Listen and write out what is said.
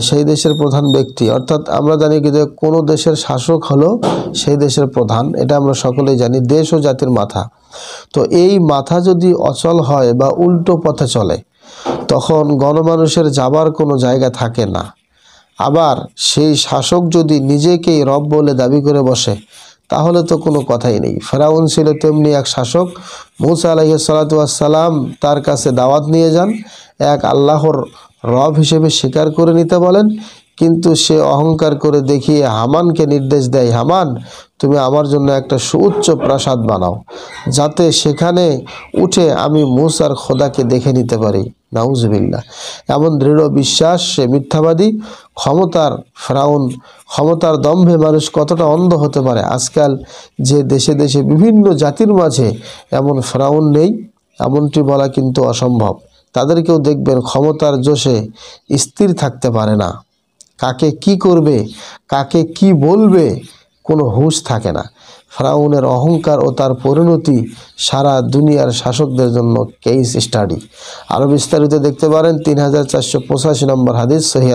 সেই দেশের প্রধান ব্যক্তি, অর্থাৎ আমরা জানি কি যে কোনো দেশের শাসক হলো সেই দেশের প্রধান, এটা আমরা সকলেই জানি, দেশ ও জাতির মাথা। তো এই মাথা যদি অচল হয় বা উল্টো পথে চলে তখন গণমানুষের যাবার কোনো জায়গা থাকে না। আবার সেই শাসক যদি নিজেকেই রব বলে দাবি করে বসে তাহলে তো কোনো কথাই নেই। ফেরাউন ছিল তেমনি এক শাসক। মূসা আলাইহিস সালাতু ওয়াস সালাম তার কাছে দাওয়াত নিয়ে যান, এক আল্লাহর রব হিসেবে স্বীকার করে নিতে বলেন, কিন্তু সে অহংকার করে দেখিয়ে হামানকে নির্দেশ দেয়, হামান তুমি আমার জন্য একটা সুউচ্চ প্রাসাদ বানাও যাতে সেখানে উঠে আমি মূসার খোদাকে দেখে নিতে পারি। নাউজুবিল্লাহ। এমন দৃঢ় বিশ্বাস সে মিথ্যাবাদী। ক্ষমতার ফেরাউন, ক্ষমতার দম্ভে মানুষ কতটা অন্ধ হতে পারে। আজকাল যে দেশে দেশে বিভিন্ন জাতির মাঝে এমন ফেরাউন নেই এমনটি বলা কিন্তু অসম্ভব। তাদেরকেও দেখবেন ক্ষমতার জোশে স্থির থাকতে পারে না, কাকে কি করবে কাকে কি বলবে কোনো হুঁশ থাকে না। ফেরাউনের অহংকার ও তার পরিণতি সারা দুনিয়ার শাসকদের জন্য কেস স্টাডি। আরও বিস্তারিত দেখতে পারেন 3485 নম্বর হাদিস সহিহ